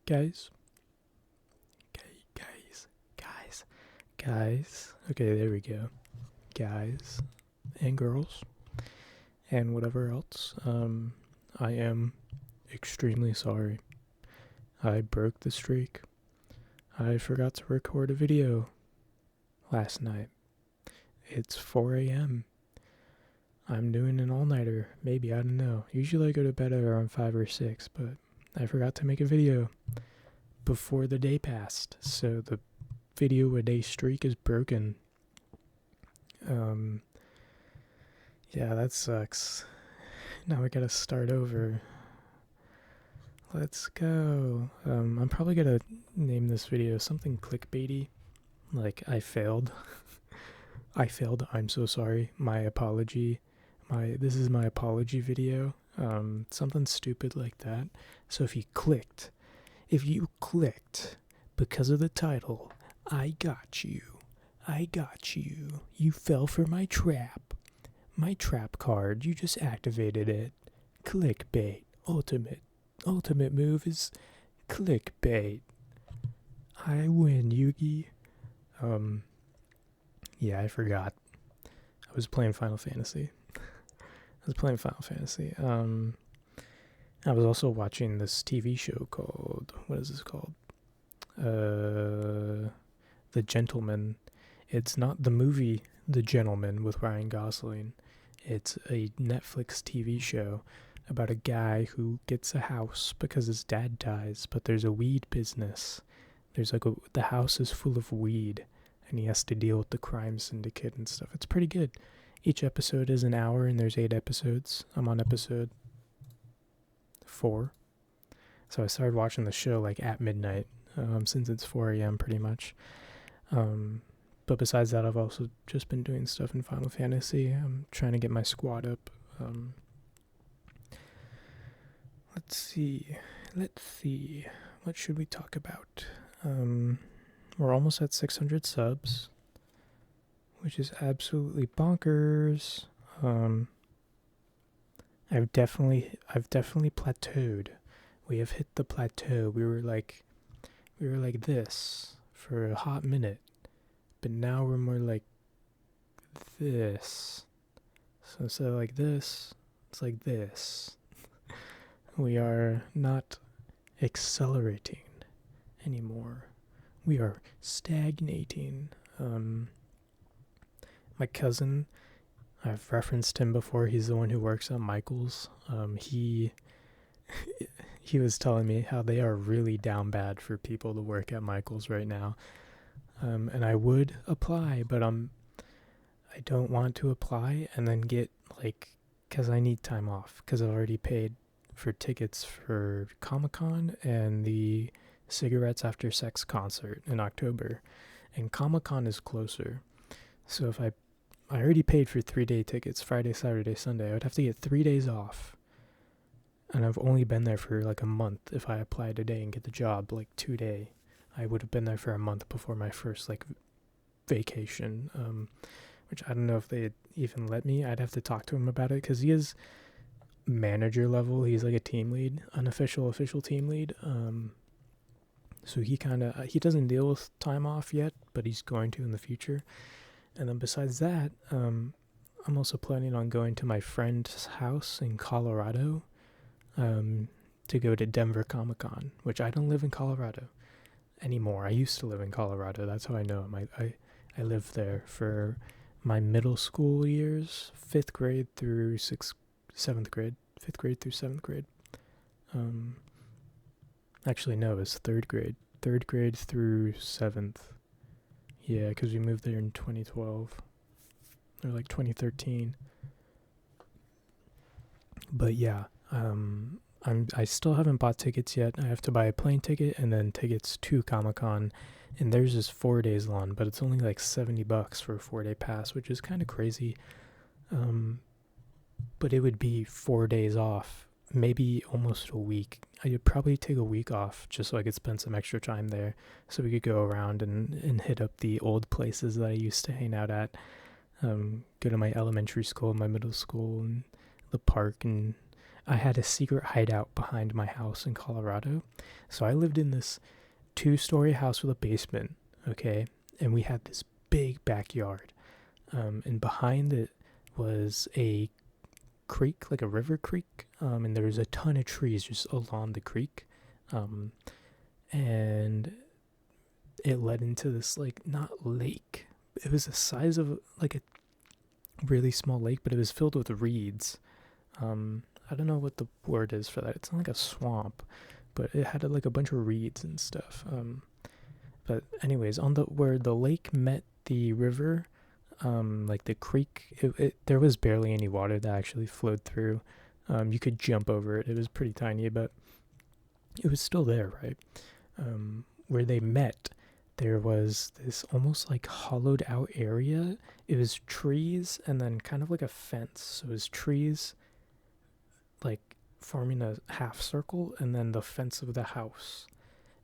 Guys, guys, guys, guys. Okay, there we go. Guys and girls and whatever else. I am extremely sorry. I broke the streak. I forgot to record a video last night. It's 4 a.m. I'm doing an all-nighter. Maybe, I don't know. Usually I go to bed at around 5 or 6, but I forgot to make a video before the day passed. So the video a day streak is broken. Yeah, that sucks. Now I gotta start over. Let's go. I'm probably gonna name this video something clickbaity. Like, I failed. I failed. I'm so sorry. My apology. This is my apology video. Something stupid like that. So if you clicked because of the title, I got you. You fell for my trap. My trap card, you just activated it. Clickbait. Ultimate move is clickbait. I win, Yugi. Yeah, I forgot. I was playing Final Fantasy. I was also watching this TV show called, what is this called? The Gentleman. It's not the movie The Gentleman with Ryan Gosling. It's a Netflix TV show about a guy who gets a house because his dad dies, but there's a weed business. The house is full of weed, and he has to deal with the crime syndicate and stuff. It's pretty good. Each episode is an hour, and there's 8 episodes. I'm on episode 4. So I started watching the show like at midnight, since it's 4 a.m. pretty much. But besides that, I've also just been doing stuff in Final Fantasy. I'm trying to get my squad up. Let's see. What should we talk about? We're almost at 600 subs, which is absolutely bonkers. I've definitely plateaued. We have hit the plateau. We were like this for a hot minute, but now we're more like this. So instead of like this, it's like this. We are not accelerating anymore. We are stagnating. My cousin, I've referenced him before. He's the one who works at Michael's. He was telling me how they are really down bad for people to work at Michael's right now. And I would apply, but I don't want to apply and then get because I need time off because I've already paid for tickets for Comic-Con and the Cigarettes After Sex concert in October, and Comic-Con is closer. So if I already paid for 3-day tickets, Friday, Saturday, Sunday, I would have to get 3 days off. And I've only been there for like a month. If I apply today and get the job 2-day, I would have been there for a month before my first vacation, which I don't know if they'd even let me. I'd have to talk to him about it because he is manager level. He's like a team lead, official team lead. So he doesn't deal with time off yet, but he's going to in the future. And then besides that, I'm also planning on going to my friend's house in Colorado to go to Denver Comic-Con, which I don't live in Colorado anymore. I used to live in Colorado. That's how I know him. I lived there for my middle school years, 5th grade through 7th grade. Actually, no, it was 3rd grade. 3rd grade through 7th. Yeah, because we moved there in 2012. Or 2013. But yeah, I still haven't bought tickets yet. I have to buy a plane ticket and then tickets to Comic-Con. And theirs is 4 days long, but it's only $70 for a 4-day pass, which is kind of crazy. But it would be 4 days off, maybe almost a week. I'd probably take a week off just so I could spend some extra time there, so we could go around and hit up the old places that I used to hang out at. Go to my elementary school, my middle school, and the park, and I had a secret hideout behind my house in Colorado. So I lived in this 2-story house with a basement, okay? And we had this big backyard. And behind it was a creek, like a river creek. And there was a ton of trees just along the creek. And it led into this, like, not lake. It was the size of like a really small lake, but it was filled with reeds. I don't know what the word is for that. It's not like a swamp, but it had like a bunch of reeds and stuff. But anyways, on the where the lake met the river, like the creek, there was barely any water that actually flowed through. You could jump over it. It was pretty tiny, but it was still there, right? Where they met, there was this almost like hollowed out area. It was trees and then kind of like a fence. So it was trees like forming a half circle and then the fence of the house.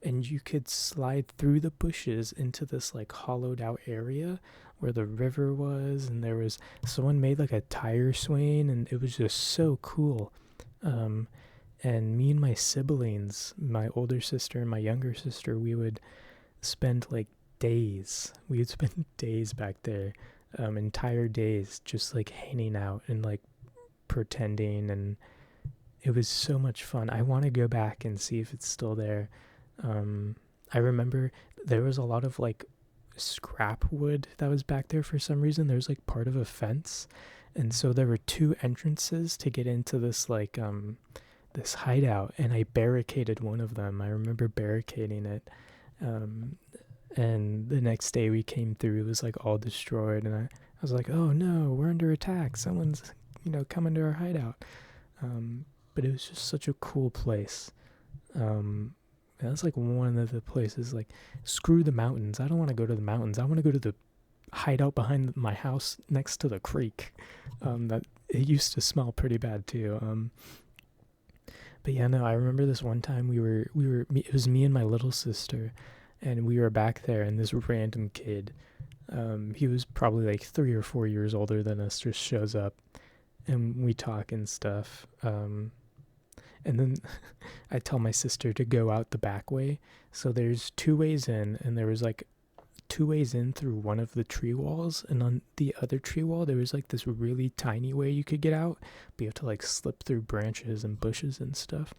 And you could slide through the bushes into this like hollowed out area where the river was, and there was someone made like a tire swing, and it was just so cool. And me and my siblings, my older sister and my younger sister, we would spend like days. We would spend days back there, entire days just like hanging out and like pretending, and it was so much fun. I want to go back and see if it's still there. I remember there was a lot of like scrap wood that was back there for some reason. There's like part of a fence, and so there were 2 entrances to get into this like this hideout, and I barricaded one of them. I remember barricading it. And the next day we came through, it was like all destroyed, and I was like, oh no, we're under attack. Someone's, come into our hideout. But it was just such a cool place. That's like one of the places, like, screw the mountains. I don't want to go to the mountains. I want to go to the hideout behind my house next to the creek. That it used to smell pretty bad too. But yeah, no, I remember this one time it was me and my little sister, and we were back there, and this random kid, he was probably like 3 or 4 years older than us, just shows up, and we talk and stuff. And then I tell my sister to go out the back way. So there's 2 ways in, and there was like 2 ways in through one of the tree walls, and on the other tree wall there was like this really tiny way you could get out, but you have to like slip through branches and bushes and stuff.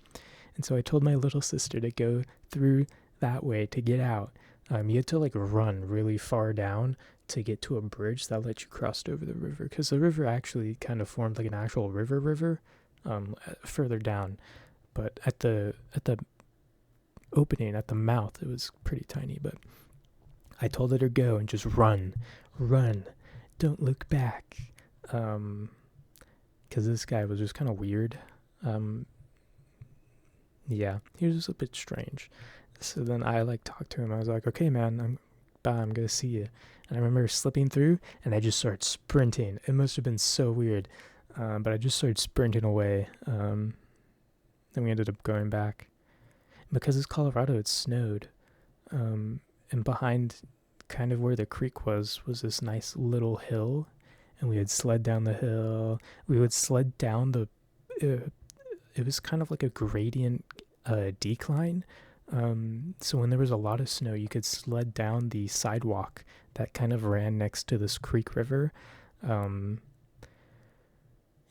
And so I told my little sister to go through that way to get out. You had to like run really far down to get to a bridge that let you cross over the river, because the river actually kind of formed like an actual river further down, but at the opening at the mouth it was pretty tiny. But I told her to go and just run, don't look back, because this guy was just kind of weird. Yeah, he was just a bit strange. So then I like talked to him. I was like, okay man, I'm gonna see you. And I remember slipping through, and I just started sprinting. It must have been so weird. But I just started sprinting away. Then we ended up going back. Because it's Colorado, it snowed. And behind kind of where the creek was this nice little hill. And we would sled down the hill. We would sled down it was kind of like a gradient decline. So when there was a lot of snow, you could sled down the sidewalk that kind of ran next to this creek river.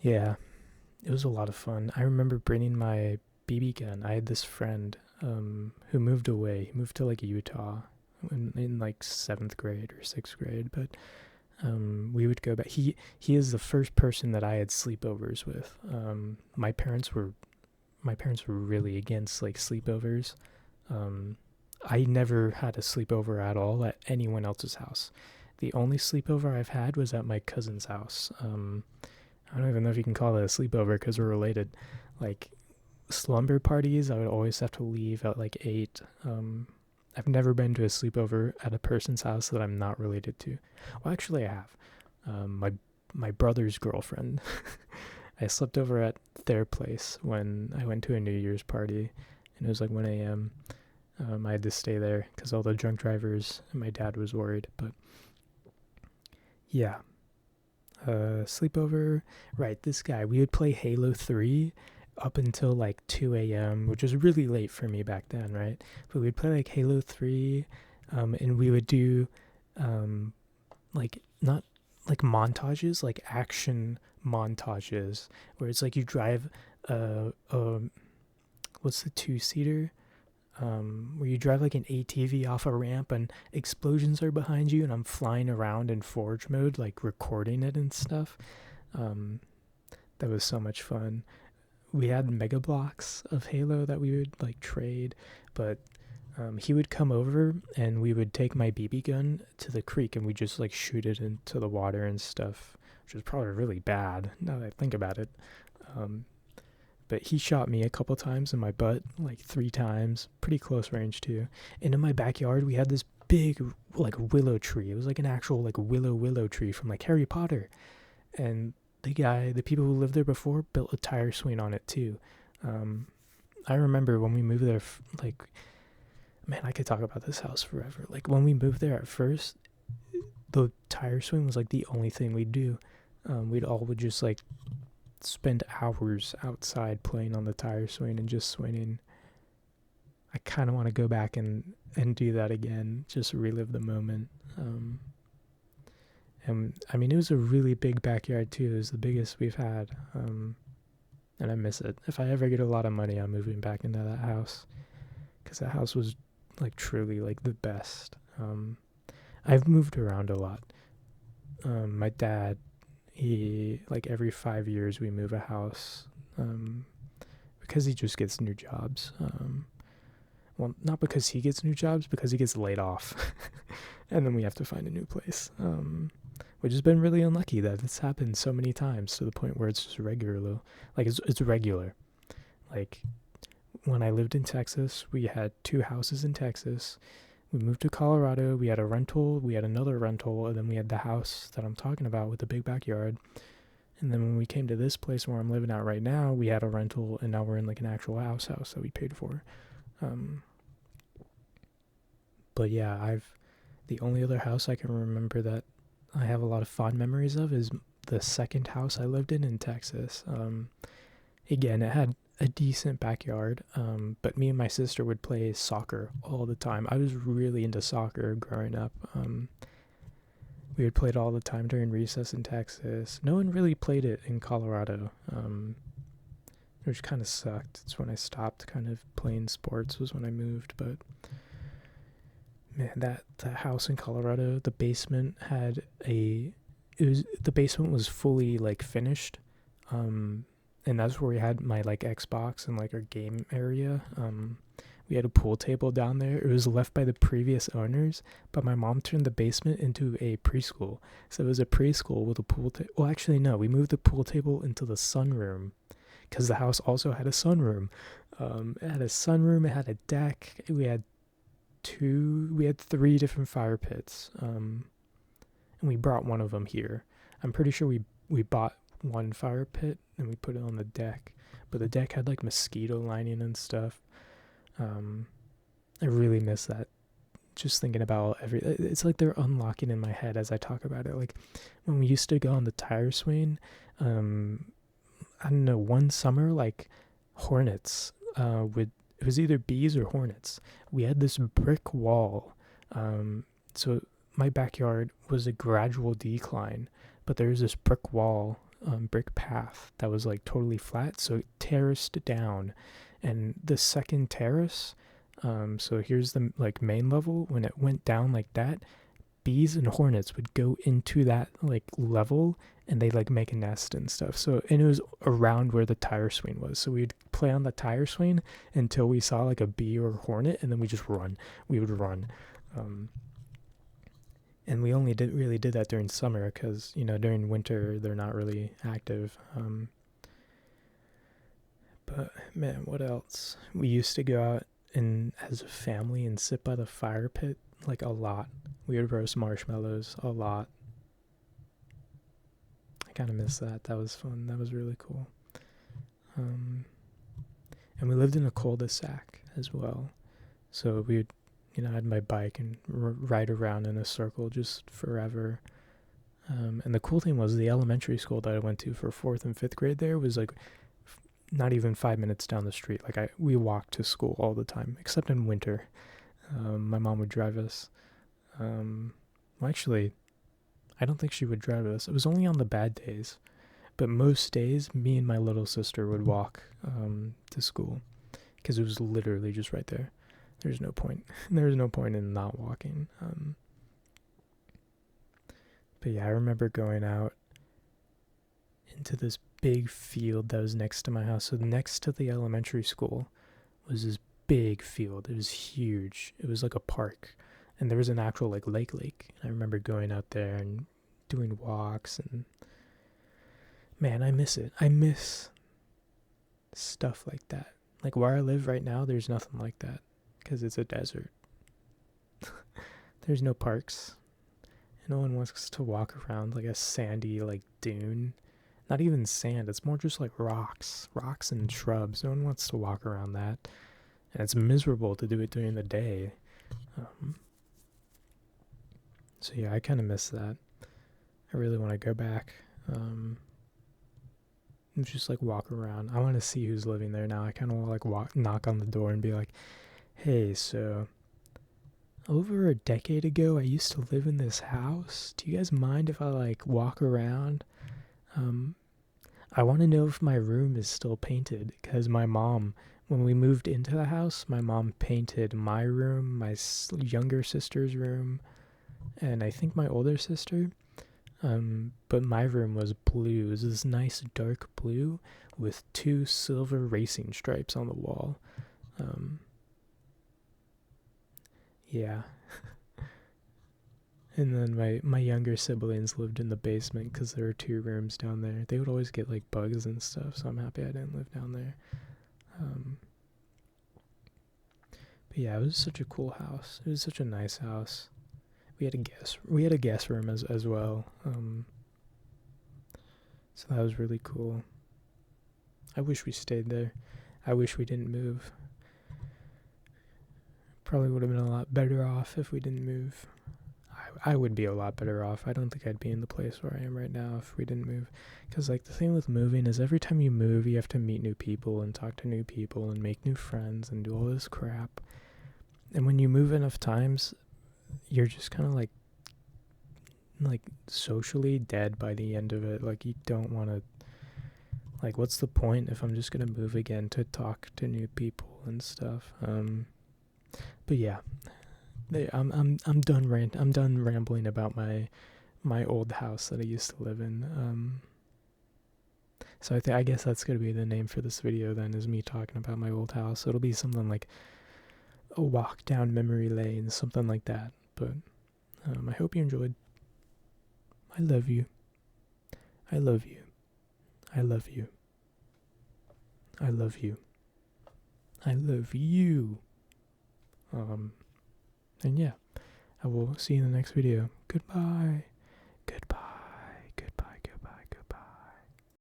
Yeah, it was a lot of fun. I remember bringing my BB gun. I had this friend who moved away. He moved to like Utah in like 7th grade or 6th grade. But we would go back. He is the first person that I had sleepovers with. My parents were really against like sleepovers. I never had a sleepover at all at anyone else's house. The only sleepover I've had was at my cousin's house. I don't even know if you can call it a sleepover because we're related. Like slumber parties, I would always have to leave at like 8. I've never been to a sleepover at a person's house that I'm not related to. Well, actually, I have. My brother's girlfriend. I slept over at their place when I went to a New Year's party, and it was like 1 a.m. I had to stay there because all the drunk drivers and my dad was worried. But yeah. Sleepover, right? This guy, we would play Halo 3. up until like 2 a.m., which was really late for me back then, right? But we'd play like Halo 3, and we would do like not like montages, like action montages, where it's like you drive a what's the two-seater? Where you drive like an ATV off a ramp and explosions are behind you, and I'm flying around in Forge mode, like recording it and stuff. That was so much fun. We had Mega Blocks of Halo that we would like trade, but he would come over and we would take my BB gun to the creek and we just like shoot it into the water and stuff, which was probably really bad now that I think about it. But he shot me a couple times in my butt, like 3 times, pretty close range too. And in my backyard, we had this big like willow tree. It was like an actual like willow tree from like Harry Potter. And the people who lived there before built a tire swing on it too. I remember when we moved there, like, man, I could talk about this house forever. Like when we moved there at first, the tire swing was like the only thing we'd do. We'd all would just like spend hours outside playing on the tire swing and just swinging. I kind of want to go back and do that again, just relive the moment. And I mean, it was a really big backyard too. It was the biggest we've had. And I miss it. If I ever get a lot of money, I'm moving back into that house, because that house was like truly like the best. I've moved around a lot. My dad, he like every 5 years we move a house, because he just gets new jobs. Well, not because he gets new jobs, because he gets laid off, and then we have to find a new place. Which has been really unlucky that it's happened so many times, to the point where it's just regular. Like it's regular. Like when I lived in Texas, we had 2 houses in Texas. We moved to Colorado, we had a rental, we had another rental, and then we had the house that I'm talking about with the big backyard. And then when we came to this place where I'm living at right now, we had a rental, and now we're in like an actual house that we paid for. But yeah, the only other house I can remember that I have a lot of fond memories of is the second house I lived in Texas. Again, it had a decent backyard, but me and my sister would play soccer all the time. I was really into soccer growing up. We would play it all the time during recess in Texas. No one really played it in Colorado, which kind of sucked. It's when I stopped kind of playing sports, was when I moved. But man, that house in Colorado, the basement the basement was fully like finished. And that's where we had my like Xbox and like our game area. We had a pool table down there. It was left by the previous owners, but my mom turned the basement into a preschool. So it was a preschool with a pool table. Well, actually, no, we moved the pool table into the sunroom, because the house also had a sunroom. It had a sunroom, it had a deck. We had 3 different fire pits. And we brought one of them here. I'm pretty sure we bought one fire pit and we put it on the deck, but the deck had like mosquito lining and stuff. I really miss that. Just thinking about it's like they're unlocking in my head as I talk about it. Like when we used to go on the tire swing, I don't know, one summer, like hornets, it was either bees or hornets. We had this brick wall. So my backyard was a gradual decline, but there was this brick wall, brick path that was like totally flat. So it terraced down, and the second terrace, so here's the like main level. When it went down like that, bees and hornets would go into that like level, and they like make a nest and stuff. So, and it was around where the tire swing was. So we'd play on the tire swing until we saw like a bee or a hornet, and then we would run. And we only did that during summer, because, you know, during winter, they're not really active. But man, what else? We used to go out and as a family and sit by the fire pit like a lot. We would roast marshmallows a lot. I kind of miss that. That was fun. That was really cool. And we lived in a cul-de-sac as well. So we would, you know, I had my bike and ride around in a circle just forever. And the cool thing was the elementary school that I went to for 4th and 5th grade there was like not even 5 minutes down the street. Like we walked to school all the time, except in winter. My mom would drive us. Well, actually, I don't think she would drive us. It was only on the bad days. But most days, me and my little sister would walk to school because it was literally just right there. There's no point. There's no point in not walking. But yeah, I remember going out into this big field that was next to my house. So next to the elementary school was this big field. It was huge. It was like a park. And there was an actual like lake. And I remember going out there and doing walks, and man, I miss it. I miss stuff like that. Like where I live right now, there's nothing like that because it's a desert. There's no parks. No one wants to walk around like a sandy like dune. Not even sand, it's more just like rocks and shrubs. No one wants to walk around that. And it's miserable to do it during the day. So yeah, I kind of miss that. I really want to go back. And just like walk around. I want to see who's living there now. I kind of want to like knock on the door and be like, hey, so over a decade ago, I used to live in this house. Do you guys mind if I like walk around? I want to know if my room is still painted, because my mom, when we moved into the house, my mom painted my room, my younger sister's room, and I think my older sister. But my room was blue. It was this nice dark blue with 2 silver racing stripes on the wall. Yeah. And then my younger siblings lived in the basement because there were 2 rooms down there. They would always get like bugs and stuff, so I'm happy I didn't live down there. But yeah, it was such a cool house. It was such a nice house. We had a guest room as well. So that was really cool. I wish we stayed there. I wish we didn't move. Probably would have been a lot better off if we didn't move. I would be a lot better off. I don't think I'd be in the place where I am right now if we didn't move. Because like the thing with moving is every time you move, you have to meet new people and talk to new people and make new friends and do all this crap. And when you move enough times, you're just kind of like socially dead by the end of it. Like you don't want to, like, what's the point if I'm just going to move again to talk to new people and stuff. But yeah, I'm done I'm done rambling about my old house that I used to live in. So I guess that's gonna be the name for this video then, is me talking about my old house. It'll be something like a walk down memory lane, something like that. But I hope you enjoyed. I love you. I love you. I love you. I love you. I love you. And yeah, I will see you in the next video. Goodbye.